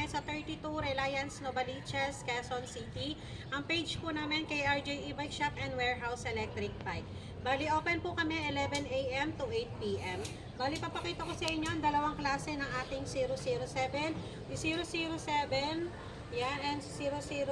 sa 32 Reliance Novaliches, Quezon City. Ang page po namin kay RJ E-Bike Shop and Warehouse Electric Bike. Bali, open po kami 11 a.m. to 8 p.m. Bali, papakita ko sa inyo ang dalawang klase ng ating 007. Yung 007, yan, and 007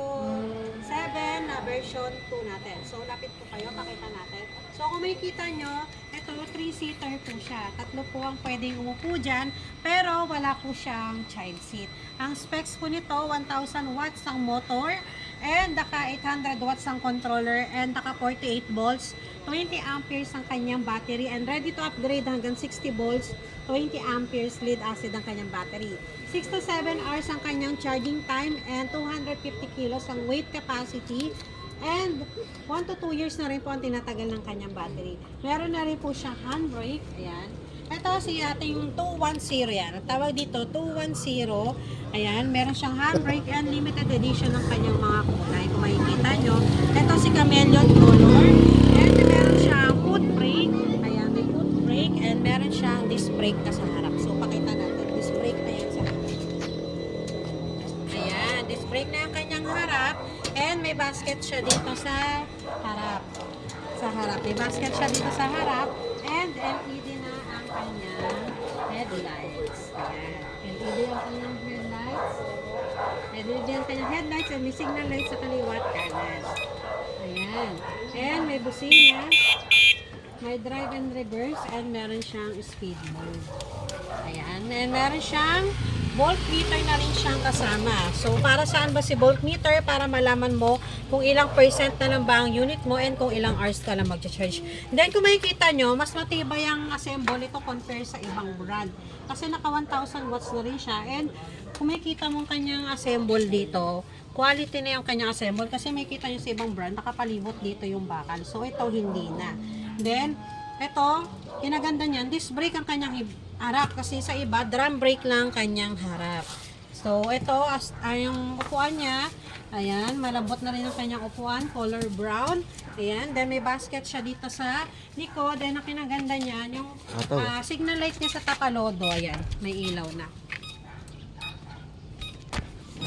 na version 2 natin. So, lapit po kayo, pakita natin. So, kung makikita nyo, ito, 3-seater po siya. Tatlo po ang pwedeng umupo dyan, pero wala po siyang child seat. Ang specs po nito, 1,000 watts ang motor, and naka 800 watts ang controller, and naka 48 volts, 20 amperes ang kanyang battery, and ready to upgrade hanggang 60 volts, 20 amperes lead acid ang kanyang battery. 6 to 7 hours ang kanyang charging time, and 250 kilos ang weight capacity, and 1 to 2 years na rin po ang tinatagal ng kanyang battery. Meron na rin po siyang handbrake. Ayan. Ito si ating 210 yan. Ang tawag dito 210. Ayan, meron siyang handbrake and limited edition ng kanyang mga kulay. Kung makikita nyo. Ito si chameleon color. And meron siyang foot brake. Ayan, may foot brake. And meron siyang disc brake na sa harap. So, pakita natin. Disc brake na yan sa harap. Ayan, disc brake na yung kanyang harap. And may basket siya dito sa harap. May basket siya dito sa harap. And LED na ang kanyang headlights. Ayan. LED ang kanyang headlights. LED ang kanyang headlights. And may signal light sa kaliwat kanan. Ayan. And may busina. May drive and reverse. And meron siyang speed mode. Ayan. And meron siyang voltmeter na rin siyang kasama. So, para saan ba si voltmeter? Para malaman mo kung ilang percent na lang ba ang unit mo and kung ilang hours ka lang mag-charge. Then, kung makikita nyo, mas matibay ang assemble ito compare sa ibang brand. Kasi naka 1,000 watts na rin siya. And, kung makikita mo kanyang assemble dito, quality na yung kanyang assemble. Kasi makikita nyo sa ibang brand, nakapalibot dito yung bakal. So, ito hindi na. Then, ito, kinaganda niyan, disc brake ang kanyang harap kasi sa iba, drum brake lang kanyang harap. So, ito, yung upuan niya, ayan, malambot na rin ang kanyang upuan, color brown. Ayan, then may basket siya dito sa likod. Then, ang kinaganda niya, yung signal light niya sa tapalodo, ayan, may ilaw na.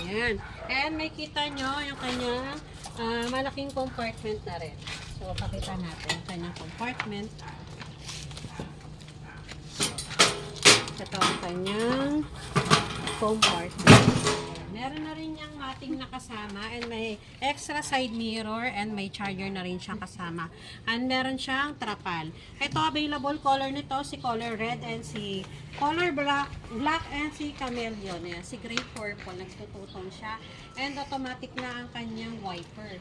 Ayan, and may kita nyo yung kanyang malaking compartment na rin. So, pakita natin yung kanyang compartment. Ito ang kanyang compartment. Meron na rin niyang mating nakasama and may extra side mirror and may charger na rin siyang kasama. And meron siyang trapal. Ito available color nito, si color red and si color black and si chameleon. Ayan, si gray purple. Nagtututong siya. And automatic na ang kanyang wiper.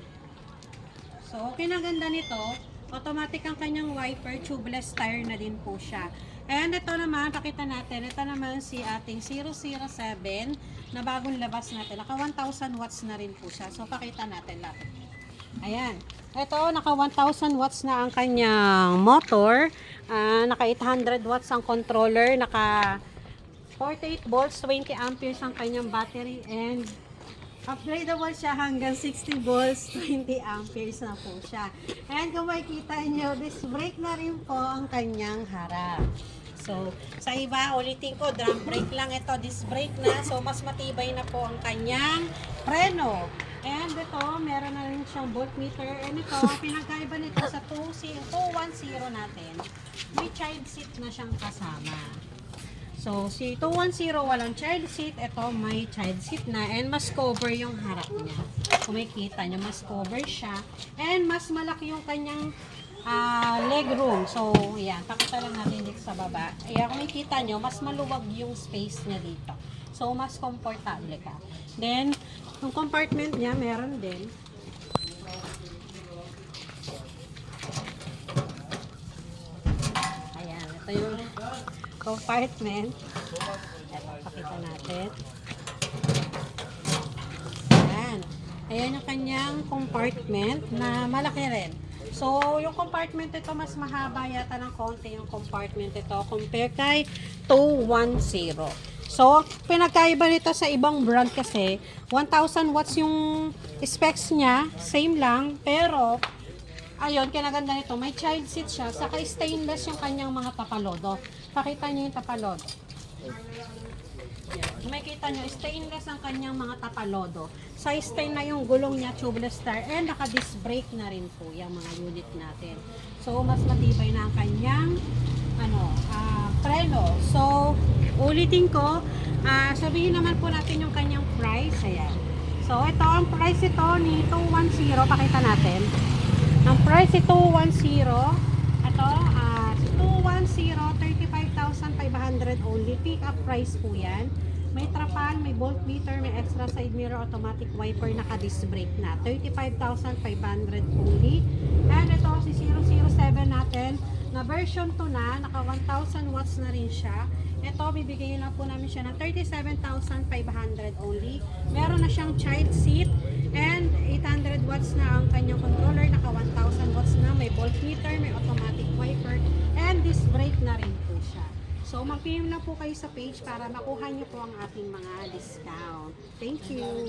So, kinaganda nito, automatic ang kanyang wiper, tubeless tire na din po siya. And ito naman, pakita natin, ito naman si ating 007 na bagong labas natin. Naka 1,000 watts na rin po siya. So, pakita natin lahat. Ayan. Ito, naka 1,000 watts na ang kanyang motor. Naka 800 watts ang controller. Naka 48 volts, 20 amperes ang kanyang battery. And upgradable siya hanggang 60 volts, 20 amperes na po siya. And kung makikita nyo, disc brake na rin po ang kanyang harap. So, sa iba, ulitin ko, drum brake lang ito, disc brake na. So, mas matibay na po ang kanyang preno. And ito, meron na rin siyang voltmeter. And ito, pinagkaiba nito sa 210 natin. May child seat na siyang kasama. So, si 210 walang child seat. Ito, may child seat na. And mas cover yung harap niya. Kung makikita nyo, mas cover siya. And mas malaki yung kanyang leg room. So, yan. Pakita lang natin dito sa baba. Ayan, kung makikita nyo, mas maluwag yung space niya dito. So, mas komportable ka. Then, yung compartment niya, meron din. Ayan, ito yung compartment. Ito, pakita natin. Ayan. Ayan yung kanyang compartment na malaki rin. So, yung compartment ito, mas mahaba yata ng konti yung compartment ito compare kay 210. So, pinagkaiba nito sa ibang brand kasi 1,000 watts yung specs niya, same lang, pero ayun, kinaganda nito, may child seat siya, saka stainless yung kanyang mga tapalodo. Pakita niyo yung tapalodo. may kita nyo, stainless ang kanyang mga tapalodo. Size 10 na yung gulong niya, tubeless star, and naka-disc brake na rin po yung mga unit natin. So, mas matibay na ang kanyang preno. So, ulitin ko, sabihin naman po natin yung kanyang price. Ayan. So, ito, ang price ito ni 210, pakita natin. Ang price ito 210, ito, 210, 35,500 only. Pick up price po yan. May trapal, may voltmeter, may extra side mirror, automatic wiper, naka-disc brake na. 35,500 only. And ito, si 007 natin, na version 2 na, naka 1,000 watts na rin siya. Ito, bibigyan na po namin siya ng 37,500 only. Meron na siyang child seat and 800 watts na ang kanyang controller, naka 1,000 watts na, may voltmeter, may automatic wiper, and disc brake na rin po siya. So, mag-PM na po kayo sa page para makuha niyo po ang ating mga discount. Thank you!